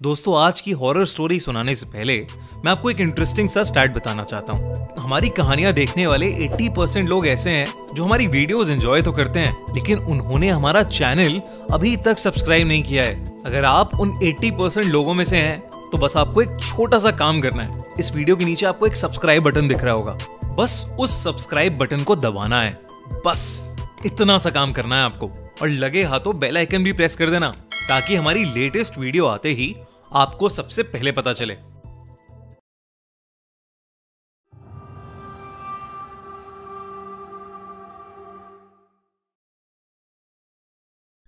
दोस्तों, आज की हॉरर स्टोरी सुनाने से पहले मैं आपको एक इंटरेस्टिंग सा स्टैट बताना चाहता हूँ। हमारी कहानियां देखने वाले 80% लोग ऐसे हैं जो हमारी वीडियोस एंजॉय तो करते हैं, लेकिन उन्होंने हमारा चैनल अभी तक सब्सक्राइब नहीं किया है। अगर आप उन 80% लोगों में से हैं, तो बस आपको एक छोटा सा काम करना है। इस वीडियो के नीचे आपको एक सब्सक्राइब बटन दिख रहा होगा, बस उस सब्सक्राइब बटन को दबाना है। बस इतना सा काम करना है आपको, और लगे हाथों बेल आइकन भी प्रेस कर देना, ताकि हमारी लेटेस्ट वीडियो आते ही आपको सबसे पहले पता चले।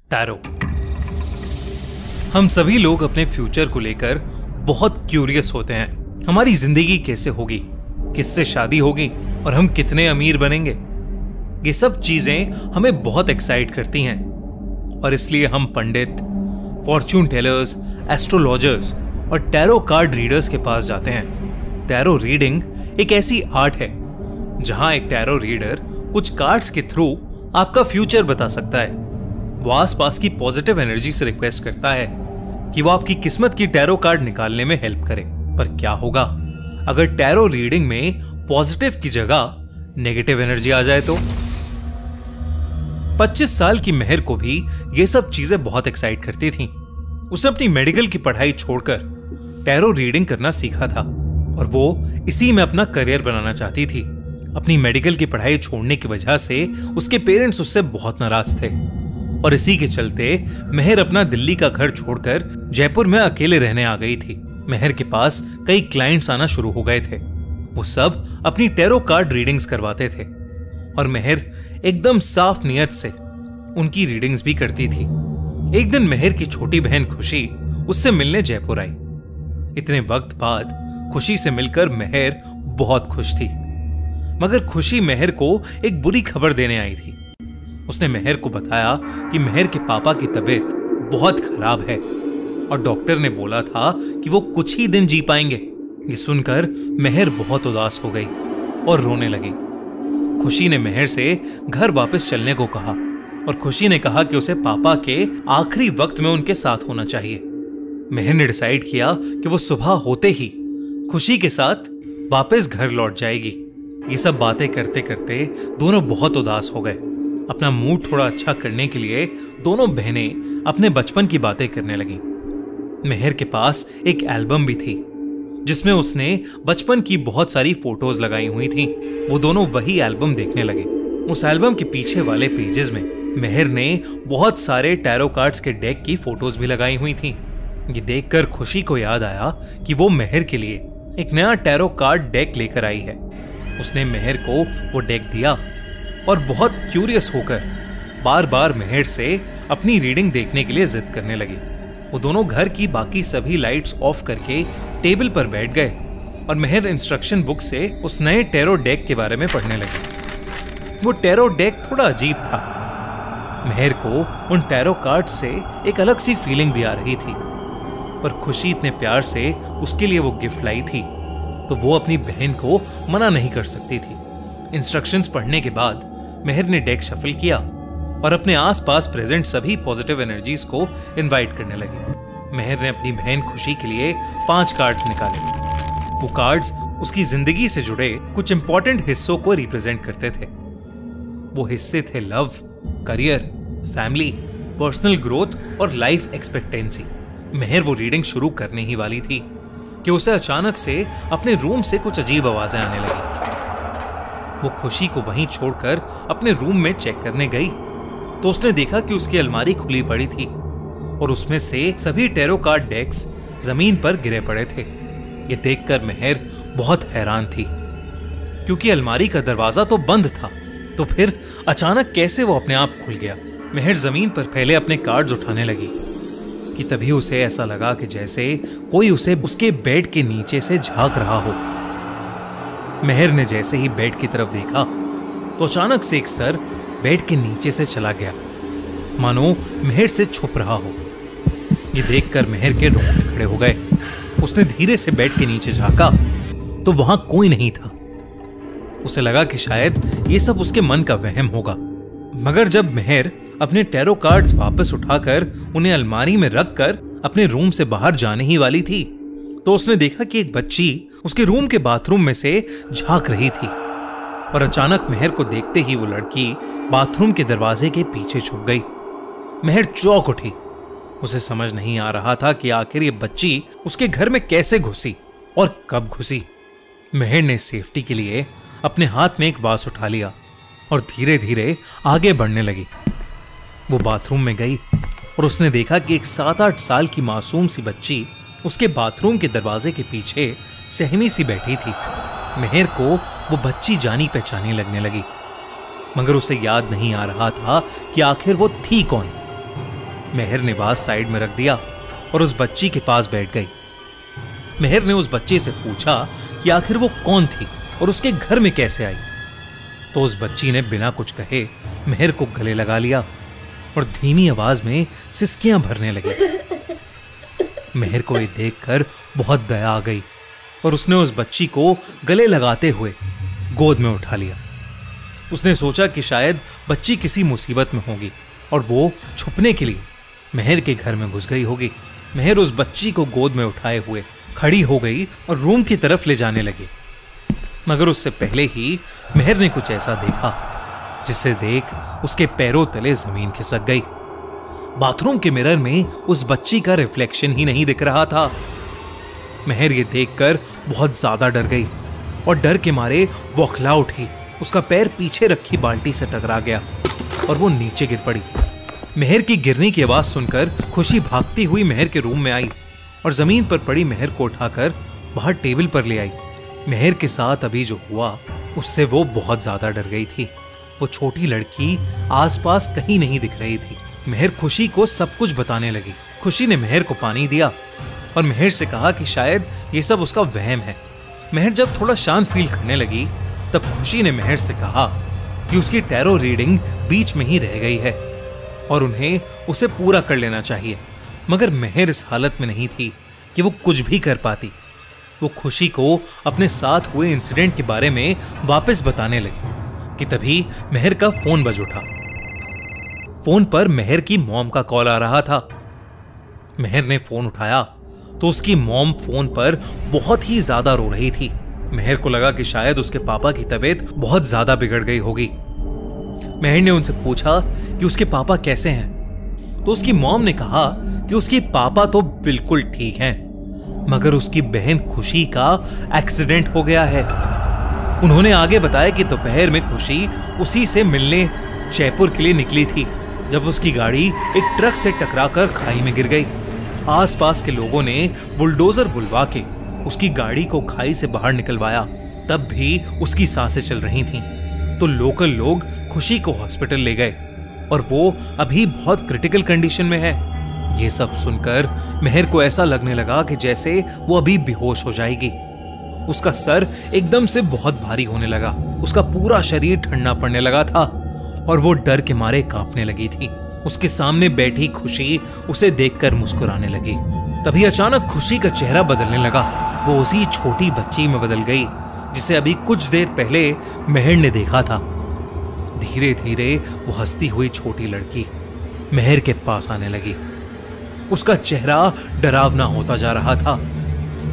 टैरो। हम सभी लोग अपने फ्यूचर को लेकर बहुत क्यूरियस होते हैं। हमारी जिंदगी कैसे होगी, किससे शादी होगी और हम कितने अमीर बनेंगे। ये सब चीजें हमें बहुत एक्साइट करती हैं, और इसलिए हम पंडित, फॉर्च्यून टेलर्स, एस्ट्रोलॉजर्स और टैरो कार्ड रीडर्स के पास जाते हैं। टैरो रीडिंग एक ऐसी आर्ट है जहां एक टैरो रीडर कुछ कार्ड्स के थ्रू आपका फ्यूचर बता सकता है। वो आसपास की पॉजिटिव एनर्जी से रिक्वेस्ट करता है कि वो आपकी किस्मत की टैरो कार्ड निकालने में हेल्प करे। पर क्या होगा अगर टैरो रीडिंग में पॉजिटिव की जगह नेगेटिव एनर्जी आ जाए तो? 25 साल की मेहर को भी ये सब चीजें बहुत एक्साइट करती थीं। उसने अपनी मेडिकल की पढ़ाई छोड़कर टैरो रीडिंग करना सीखा था, और वो इसी में अपना करियर बनाना चाहती थी। अपनी मेडिकल की पढ़ाई छोड़ने की वजह से उसके पेरेंट्स उससे बहुत नाराज थे, और इसी के चलते मेहर अपना दिल्ली का घर छोड़कर जयपुर में अकेले रहने आ गई थी। मेहर के पास कई क्लाइंट्स आना शुरू हो गए थे। वो सब अपनी टैरो कार्ड रीडिंग्स करवाते थे, और मेहर एकदम साफ नियत से उनकी रीडिंग्स भी करती थी। एक दिन मेहर की छोटी बहन खुशी उससे मिलने जयपुर आई। इतने वक्त बाद खुशी से मिलकर मेहर बहुत खुश थी, मगर खुशी मेहर को एक बुरी खबर देने आई थी। उसने मेहर को बताया कि मेहर के पापा की तबीयत बहुत खराब है, और डॉक्टर ने बोला था कि वो कुछ ही दिन जी पाएंगे। ये सुनकर मेहर बहुत उदास हो गई और रोने लगी। खुशी ने मेहर से घर वापस चलने को कहा, और खुशी ने कहा कि उसे पापा के आखिरी वक्त में उनके साथ होना चाहिए। मेहर ने डिसाइड किया कि वो सुबह होते ही खुशी के साथ वापस घर लौट जाएगी। ये सब बातें करते करते दोनों बहुत उदास हो गए। अपना मूड थोड़ा अच्छा करने के लिए दोनों बहनें अपने बचपन की बातें करने लगी। मेहर के पास एक एल्बम भी थी जिसमें उसने बचपन की बहुत सारी फोटोज लगाई हुई थीं। वो दोनों वही एल्बम देखने लगे। उस एल्बम के पीछे वाले पेजेस में मेहर ने बहुत सारे टैरो कार्ड्स के डेक की फोटोज भी लगाई हुई थीं। ये देखकर खुशी को याद आया कि वो मेहर के लिए एक नया टैरो कार्ड डेक लेकर आई है। उसने मेहर को वो डेक दिया, और बहुत क्यूरियस होकर बार बार मेहर से अपनी रीडिंग देखने के लिए जिद करने लगी। वो दोनों घर की बाकी सभी लाइट्स ऑफ करके टेबल पर बैठ गए, और मेहर इंस्ट्रक्शन बुक से उस नए टैरो डेक के बारे में पढ़ने लगी। वो टैरो डेक थोड़ा अजीब था। मेहर को उन टैरो कार्ड से एक अलग सी फीलिंग भी आ रही थी, पर खुशी इतने प्यार से उसके लिए वो गिफ्ट लाई थी, तो वो अपनी बहन को मना नहीं कर सकती थी। इंस्ट्रक्शंस पढ़ने के बाद मेहर ने डेक शफल किया और अपने आसपास प्रेजेंट सभी पॉजिटिव एनर्जीज को इनवाइट करने लगी। मेहर ने अपनी बहन खुशी के लिए 5 कार्ड्स निकाले। वो कार्ड्स उसकी जिंदगी से जुड़े कुछ इंपॉर्टेंट हिस्सों को रिप्रेजेंट करते थे। वो हिस्से थे love, career, family, personal growth और लाइफ एक्सपेक्टेंसी। मेहर वो रीडिंग शुरू करने ही वाली थी कि उसे अचानक से अपने रूम से कुछ अजीब आवाजें आने लगी। वो खुशी को वहीं छोड़कर अपने रूम में चेक करने गई, तो उसने देखा कि उसकी अलमारी खुली पड़ी थी, और उसमें से सभी टैरो कार्ड डेक्स जमीन पर गिरे पड़े थे। ये देखकर मेहर बहुत हैरान थी, क्योंकि अलमारी का दरवाजा तो बंद था, तो फिर अचानक कैसे वो अपने आप खुल गया। मेहर जमीन पर फैले अपने कार्ड्स उठाने लगी कि तभी उसे ऐसा लगा कि जैसे कोई उसे उसके बेड के नीचे से झांक रहा हो। मेहर ने जैसे ही बेड की तरफ देखा, तो अचानक से एक सर बेड के नीचे से चला गया, मानो मेहर से छुप रहा हो। ये देखकर मेहर के रोंगटे खड़े हो गए। उसने धीरे से बेड के नीचे झांका, तो वहां कोई नहीं था। उसे लगा कि शायद ये सब उसके मन का वहम होगा, मगर जब मेहर अपने टैरो कार्ड्स वापस उठाकर उन्हें अलमारी में रखकर अपने रूम से बाहर जाने ही वाली थी तो उसने देखा कि एक बच्ची उसके रूम के बाथरूम में से झांक रही थी और अचानक मेहर को देखते ही वो लड़की बाथरूम के दरवाजे के पीछे छुप गई। मेहर चौंक उठी। उसे समझ नहीं आ रहा था कि आखिर ये बच्ची उसके घर में कैसे घुसी और कब घुसी। मेहर ने सेफ्टी के लिए अपने हाथ में एक वास उठा लिया और धीरे धीरे आगे बढ़ने लगी। वो बाथरूम में गई और उसने देखा कि एक 7-8 साल की मासूम सी बच्ची उसके बाथरूम के दरवाजे के पीछे सहमी सी बैठी थी। मेहर को वो बच्ची जानी पहचानी लगने लगी, मगर उसे याद नहीं आ रहा था कि आखिर वो थी कौन। मेहर ने वास साइड में रख दिया और उस बच्ची के पास बैठ गई। मेहर ने उस बच्चे से पूछा कि आखिर वो कौन थी और उसके घर में कैसे आई। तो उस बच्ची ने बिना कुछ कहे मेहर को गले लगा लिया और धीमी आवाज में सिसकियां भरने लगी। मेहर को ये देखकर बहुत दया आ गई और उसने उस बच्ची को गले लगाते हुए गोद में उठा लिया। उसने सोचा कि शायद बच्ची किसी मुसीबत में होगी और वो छुपने के लिए मेहर के घर में घुस गई होगी। मेहर उस बच्ची को गोद में उठाए हुए खड़ी हो गई और रूम की तरफ ले जाने लगी, मगर उससे पहले ही मेहर ने कुछ ऐसा देखा जिसे देख उसके पैरों तले जमीन खिसक गई। बाथरूम के मिरर में उस बच्ची का रिफ्लेक्शन ही नहीं दिख रहा था। मेहर ये देखकर बहुत ज्यादा डर गई और डर के मारे बौखला उठी। उसका पैर पीछे रखी बाल्टी से टकरा गया और वो नीचे गिर पड़ी। मेहर की गिरने की आवाज सुनकर खुशी भागती हुई मेहर के रूम में आई और जमीन पर पड़ी मेहर को उठाकर बाहर टेबल पर ले आई। मेहर के साथ अभी जो हुआ उससे वो बहुत ज्यादा डर गई थी। वो छोटी लड़की आसपास कहीं नहीं दिख रही थी। मेहर खुशी को सब कुछ बताने लगी। खुशी ने मेहर को पानी दिया और मेहर से कहा कि शायद ये सब उसका वहम है। मेहर जब थोड़ा शांत फील करने लगी तब खुशी ने मेहर से कहा कि उसकी टैरो रीडिंग बीच में ही रह गई है और उन्हें उसे पूरा कर लेना चाहिए। मगर मेहर इस हालत में नहीं थी कि वो कुछ भी कर पाती। वो खुशी को अपने साथ हुए इंसिडेंट के बारे में वापस बताने लगी कि तभी मेहर का फोन बज उठा। फोन पर मेहर की मॉम का कॉल आ रहा था। मेहर ने फोन उठाया तो उसकी मॉम फोन पर बहुत ही ज्यादा रो रही थी। मेहर को लगा कि शायद उसके पापा की तबीयत बहुत ज्यादा बिगड़ गई होगी। मेहर ने उनसे पूछा कि उसके पापा कैसे हैं। तो उसकी मॉम ने कहा कि उसके पापा तो बिल्कुल ठीक हैं, मगर उसकी बहन खुशी का एक्सीडेंट हो गया है। उन्होंने आगे बताया कि दोपहर में खुशी उसी से मिलने जयपुर के लिए निकली थी जब उसकी गाड़ी एक ट्रक से टकराकर खाई में गिर गई। आसपास के लोगों ने बुलडोजर बुलवा के उसकी गाड़ी को खाई से बाहर निकलवाया, तब भी उसकी सांसें चल रही थीं। तो लोकल लोग खुशी को हॉस्पिटल ले गए और वो अभी बहुत क्रिटिकल कंडीशन में है। ये सब सुनकर मेहर को ऐसा लगने लगा कि जैसे वो अभी बेहोश हो जाएगी। उसका सर एकदम से बहुत भारी होने लगा। उसका पूरा शरीर ठंडा पड़ने लगा था और वो डर के मारे कांपने लगी थी। उसके सामने बैठी खुशी उसे देखकर मुस्कुराने लगी। तभी अचानक खुशी का चेहरा बदलने लगा। वो उसी छोटी बच्ची में बदल गई जिसे अभी कुछ देर पहले मेहर ने देखा था। धीरे धीरे वो हंसती हुई छोटी लड़की मेहर के पास आने लगी। उसका चेहरा डरावना होता जा रहा था।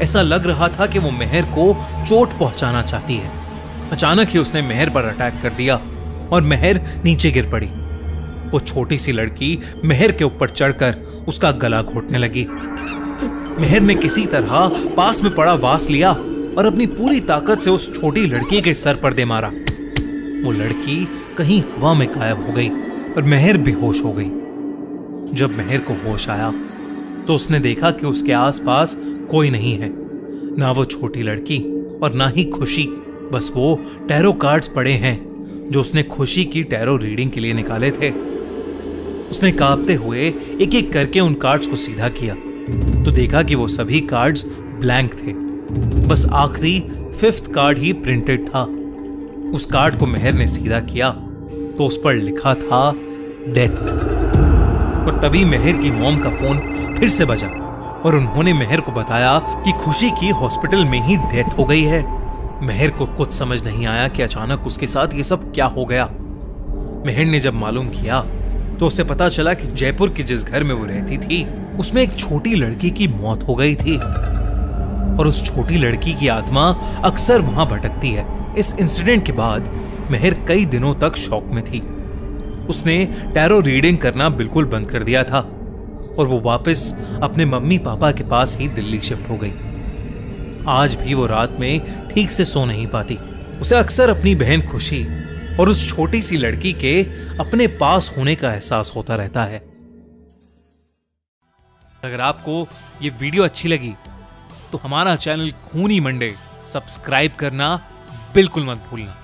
ऐसा लग रहा था कि वो मेहर को चोट पहुंचाना चाहती है। अचानक ही उसने मेहर पर अटैक कर दिया और मेहर नीचे गिर पड़ी। वो छोटी सी लड़की मेहर के ऊपर चढ़कर उसका गला घोटने लगी। मेहर ने किसी तरह पास में पड़ा वास लिया और अपनी पूरी ताकत से उस छोटी लड़की के सर पर दे मारा। वो लड़की कहीं हवा में गायब हो गई और मेहर बेहोश हो गई। जब मेहर को होश आया तो उसने देखा कि उसके आसपास कोई नहीं है, ना वो छोटी लड़की और ना ही खुशी। बस वो टैरो कार्ड्स पड़े हैं जो उसने खुशी की टैरो रीडिंग के लिए निकाले थे। उसने कांपते हुए एक एक करके उन कार्ड्स को सीधा किया तो देखा कि वो सभी कार्ड्स ब्लैंक थे। बस आखिरी 5th कार्ड ही प्रिंटेड था। उस कार्ड को मेहर ने सीधा किया तो उस पर लिखा था डेथ। और तभी मेहर की मॉम का फोन फिर से बजा और उन्होंने मेहर को बताया कि खुशी की हॉस्पिटल में ही डेथ हो गई है। मेहर को कुछ समझ नहीं आया कि अचानक उसके साथ ये सब क्या हो गया। मेहर ने जब मालूम किया तो उसे पता चला कि जयपुर के जिस घर में वो रहती थी उसमें एक छोटी लड़की की मौत हो गई थी और उस छोटी लड़की की आत्मा अक्सर वहां भटकती है। इस इंसिडेंट के बाद मेहर कई दिनों तक शॉक में थी। उसने टैरो रीडिंग करना बिल्कुल बंद कर दिया था और वो वापस अपने मम्मी पापा के पास ही दिल्ली शिफ्ट हो गई। आज भी वो रात में ठीक से सो नहीं पाती। उसे अक्सर अपनी बहन खुशी और उस छोटी सी लड़की के अपने पास होने का एहसास होता रहता है। अगर आपको ये वीडियो अच्छी लगी तो हमारा चैनल खूनी मंडे सब्सक्राइब करना बिल्कुल मत भूलना।